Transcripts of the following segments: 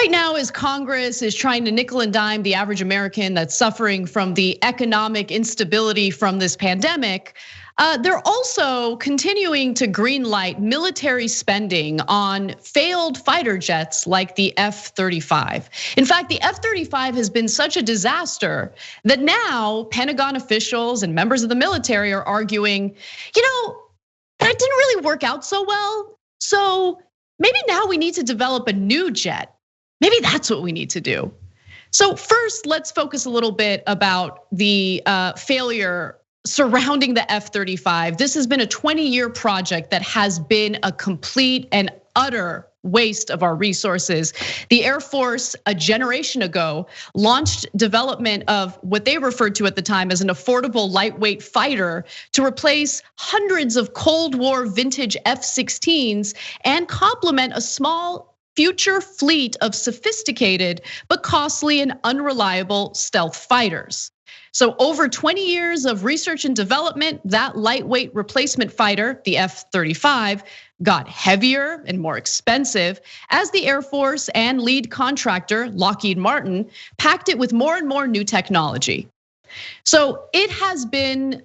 Right now, as Congress is trying to nickel and dime the average American that's suffering from the economic instability from this pandemic, they're also continuing to greenlight military spending on failed fighter jets like the F-35. In fact, the F-35 has been such a disaster that now Pentagon officials and members of the military are arguing, that didn't really work out so well. So maybe now we need to develop a new jet. Maybe that's what we need to do. So first, let's focus a little bit about the failure surrounding the F-35. This has been a 20-year project that has been a complete and utter waste of our resources. The Air Force, a generation ago, launched development of what they referred to at the time as an affordable lightweight fighter to replace hundreds of Cold War-vintage F-16s and complement a small future fleet of sophisticated but costly and unreliable stealth fighters. So over 20 years of research and development, that lightweight replacement fighter, the F-35, got heavier and more expensive as the Air Force and lead contractor, Lockheed Martin, packed it with more and more new technology. So it has been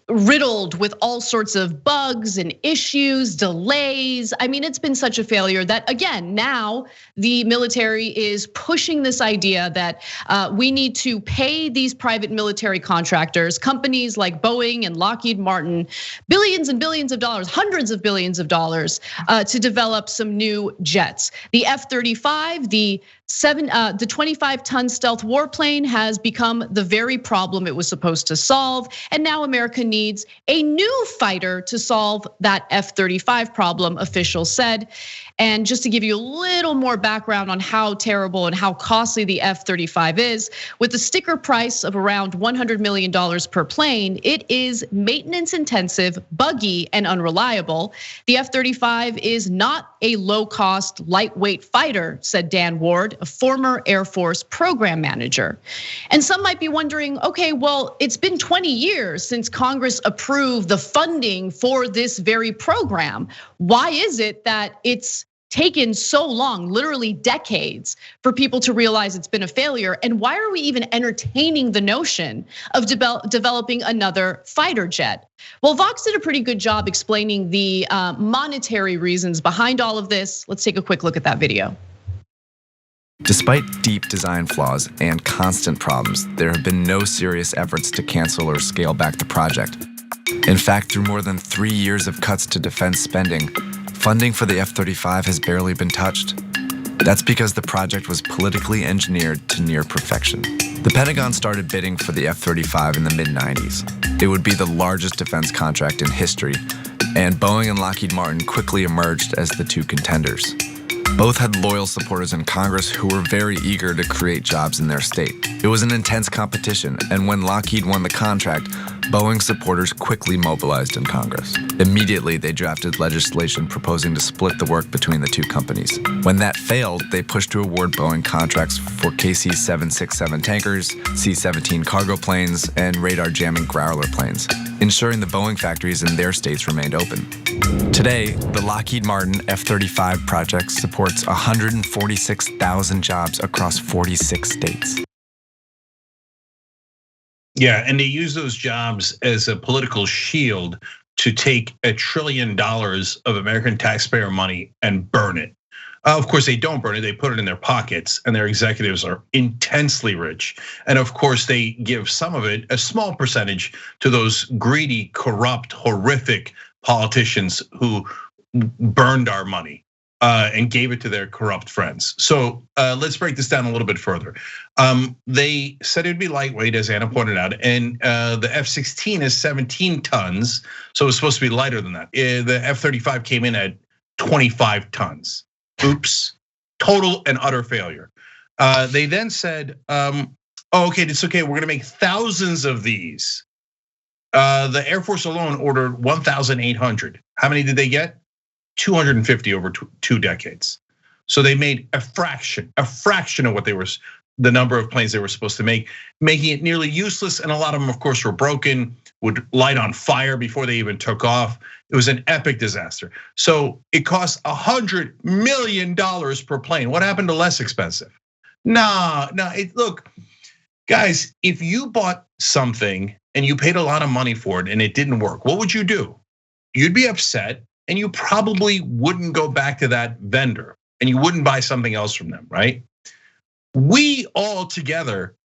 riddled with all sorts of bugs and issues, delays. I mean, it's been such a failure that, again, now the military is pushing this idea that we need to pay these private military contractors, companies like Boeing and Lockheed Martin, billions and billions of dollars, hundreds of billions of dollars to develop some new jets. The F-35, the 25-ton stealth warplane has become the very problem it was supposed to solve. And now America needs a new fighter to solve that F-35 problem, officials said. And just to give you a little more background on how terrible and how costly the F-35 is, with a sticker price of around $100 million per plane, it is maintenance intensive, buggy, and unreliable. The F-35 is not a low-cost, lightweight fighter, said Dan Ward, a former Air Force program manager. And some might be wondering, okay, well, it's been 20 years since Congress approved the funding for this very program. Why is it that it's taken so long, literally decades, for people to realize it's been a failure? And why are we even entertaining the notion of developing another fighter jet? Well, Vox did a pretty good job explaining the monetary reasons behind all of this. Let's take a quick look at that video. Despite deep design flaws and constant problems, there have been no serious efforts to cancel or scale back the project. In fact, through more than 3 years of cuts to defense spending, funding for the F-35 has barely been touched. That's because the project was politically engineered to near perfection. The Pentagon started bidding for the F-35 in the mid-90s. It would be the largest defense contract in history, and Boeing and Lockheed Martin quickly emerged as the two contenders. Both had loyal supporters in Congress who were very eager to create jobs in their state. It was an intense competition, and when Lockheed won the contract, Boeing supporters quickly mobilized in Congress. Immediately, they drafted legislation proposing to split the work between the two companies. When that failed, they pushed to award Boeing contracts for KC-767 tankers, C-17 cargo planes, and radar jamming Growler planes, ensuring the Boeing factories in their states remained open. Today, the Lockheed Martin F-35 project supports 146,000 jobs across 46 states. Yeah, and they use those jobs as a political shield to take $1 trillion of American taxpayer money and burn it. Of course, they don't burn it, they put it in their pockets, and their executives are intensely rich. And of course, they give some of it, a small percentage, to those greedy, corrupt, horrific politicians who burned our money and gave it to their corrupt friends. So let's break this down a little bit further. They said it'd be lightweight, as Anna pointed out, and the F-16 is 17 tons, so it's supposed to be lighter than that. The F-35 came in at 25 tons. Oops, total and utter failure. They then said, oh, okay, it's okay, we're gonna make thousands of these. The Air Force alone ordered 1,800. How many did they get? 250 over 2 decades. So they made a fraction of what they were, the number of planes they were supposed to make, making it nearly useless. And a lot of them, of course, were broken. would light on fire before they even took off. It was an epic disaster. So it cost $100 million per plane. What happened to less expensive? No. Look, guys, if you bought something and you paid a lot of money for it and it didn't work, what would you do? You'd be upset and you probably wouldn't go back to that vendor and you wouldn't buy something else from them, right? We all together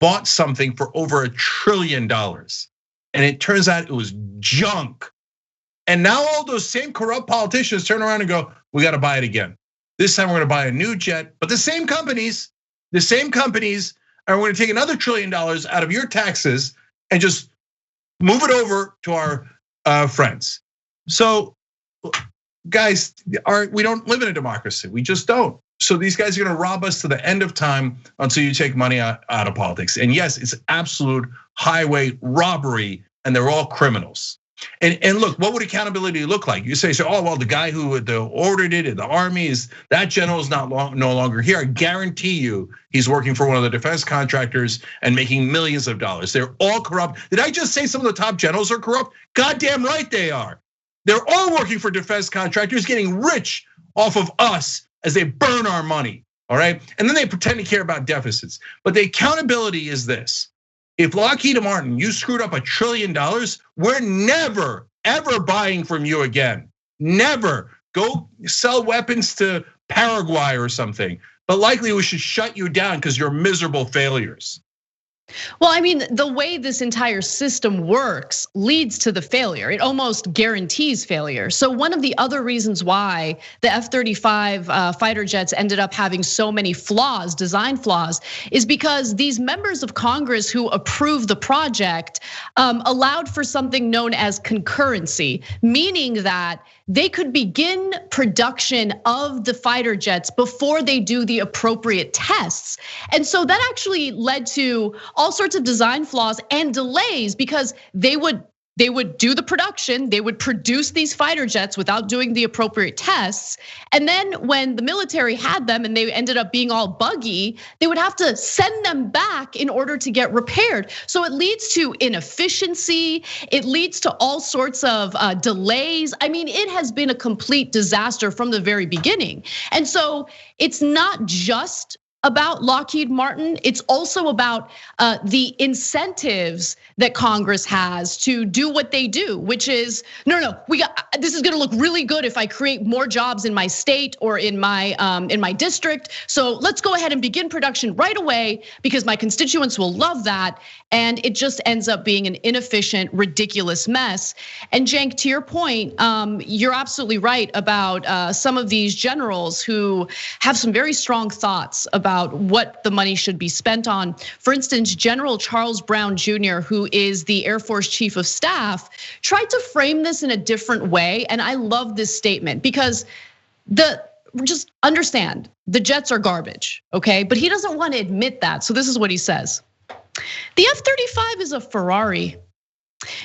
bought something for over $1 trillion and it turns out it was junk. And now all those same corrupt politicians turn around and go, we got to buy it again. This time we're going to buy a new jet, but the same companies, are going to take another $1 trillion out of your taxes and just move it over to our friends. So, guys, we don't live in a democracy. We just don't. So these guys are going to rob us to the end of time until you take money out of politics. And yes, it's absolute highway robbery, and they're all criminals. And look, what would accountability look like? You say, oh well, the guy who ordered it in the army that general is no longer here. I guarantee you, he's working for one of the defense contractors and making millions of dollars. They're all corrupt. Did I just say some of the top generals are corrupt? Goddamn right they are. They're all working for defense contractors, getting rich off of us as they burn our money. All right, and then they pretend to care about deficits. But the accountability is this. If Lockheed Martin, you screwed up $1 trillion, we're never, ever buying from you again. Never. Go sell weapons to Paraguay or something. But likely we should shut you down because you're miserable failures. Well, I mean, the way this entire system works leads to the failure. It almost guarantees failure. So one of the other reasons why the F-35 fighter jets ended up having so many flaws, design flaws, is because these members of Congress who approved the project allowed for something known as concurrency, meaning that they could begin production of the fighter jets before they do the appropriate tests. And so that actually led to all sorts of design flaws and delays because they would do the production, they would produce these fighter jets without doing the appropriate tests. And then when the military had them and they ended up being all buggy, they would have to send them back in order to get repaired. So it leads to inefficiency, it leads to all sorts of delays. I mean, it has been a complete disaster from the very beginning. And so it's not just about Lockheed Martin, it's also about the incentives that Congress has to do what they do, which is no, this is gonna look really good if I create more jobs in my state or in my district. So let's go ahead and begin production right away because my constituents will love that. And it just ends up being an inefficient, ridiculous mess. And Cenk, to your point, you're absolutely right about some of these generals who have some very strong thoughts about what the money should be spent on. For instance, General Charles Brown Jr., who is the Air Force Chief of Staff, tried to frame this in a different way. And I love this statement because just understand, the jets are garbage, okay? But he doesn't want to admit that. So this is what he says. The F-35 is a Ferrari.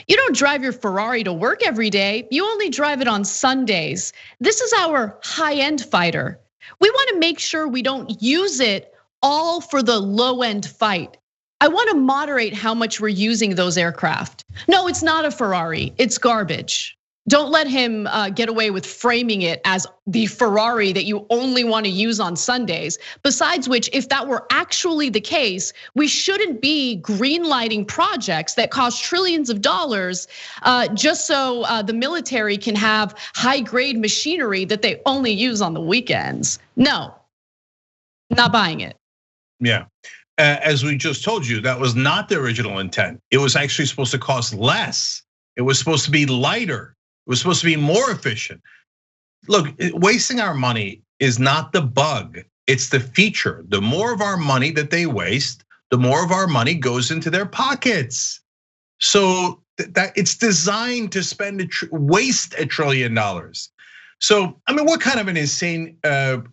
You don't drive your Ferrari to work every day. You only drive it on Sundays. This is our high-end fighter. We want to make sure we don't use it all for the low-end fight. I want to moderate how much we're using those aircraft. No, it's not a Ferrari, it's garbage. Don't let him get away with framing it as the Ferrari that you only want to use on Sundays. Besides which, if that were actually the case, we shouldn't be greenlighting projects that cost trillions of dollars just so the military can have high-grade machinery that they only use on the weekends. No, not buying it. Yeah, as we just told you, that was not the original intent. It was actually supposed to cost less. It was supposed to be lighter. It was supposed to be more efficient. Look, wasting our money is not the bug, it's the feature. The more of our money that they waste, the more of our money goes into their pockets. So that it's designed to waste $1 trillion. So, I mean, what kind of an insane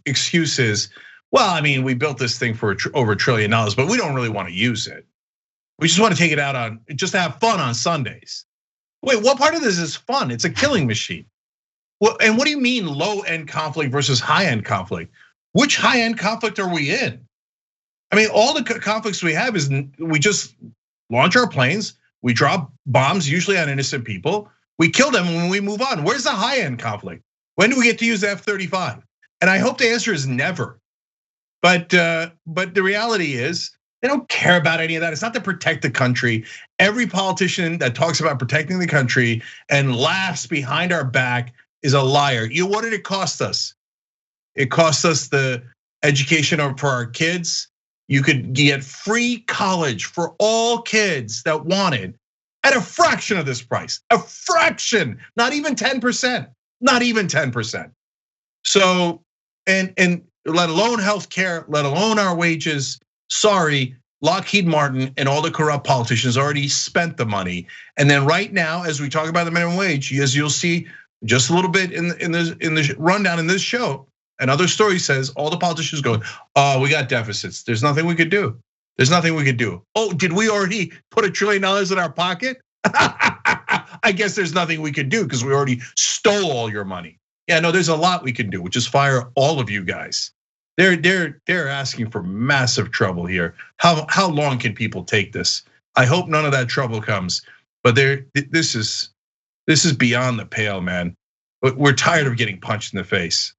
excuse is, well, I mean, we built this thing for over $1 trillion, but we don't really want to use it. We just want to take it out on, just to have fun on Sundays. Wait, what part of this is fun? It's a killing machine. Well, and what do you mean low-end conflict versus high-end conflict? Which high-end conflict are we in? I mean, all the conflicts we have is we just launch our planes, We drop bombs, usually on innocent people. We kill them when we move on. Where's the high-end conflict? When do we get to use the F-35? And I hope the answer is never. But the reality is, they don't care about any of that. It's not to protect the country. Every politician that talks about protecting the country and laughs behind our back is a liar. What did it cost us? It cost us the education for our kids. You could get free college for all kids that wanted at a fraction of this price. A fraction, not even 10%, not even 10%. So, and let alone healthcare, let alone our wages. Sorry, Lockheed Martin and all the corrupt politicians already spent the money. And then right now, as we talk about the minimum wage, as you'll see just a little bit in the rundown in this show, another story says all the politicians going, "Oh, we got deficits. There's nothing we could do. There's nothing we could do." Oh, did we already put $1 trillion in our pocket? I guess there's nothing we could do because we already stole all your money. Yeah, no, there's a lot we can do, which is fire all of you guys. They're asking for massive trouble here. How long can people take this? I hope none of that trouble comes. But this is beyond the pale, man. We're tired of getting punched in the face.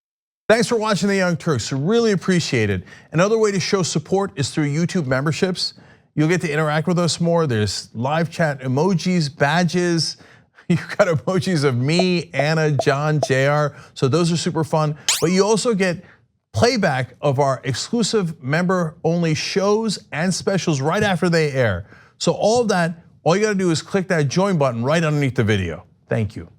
Thanks for watching the Young Turks. Really appreciate it. Another way to show support is through YouTube memberships. You'll get to interact with us more. There's live chat emojis, badges. You've got emojis of me, Anna, John, JR. So those are super fun. But you also get playback of our exclusive member-only shows and specials right after they air. So all of that, all you gotta do is click that join button right underneath the video. Thank you.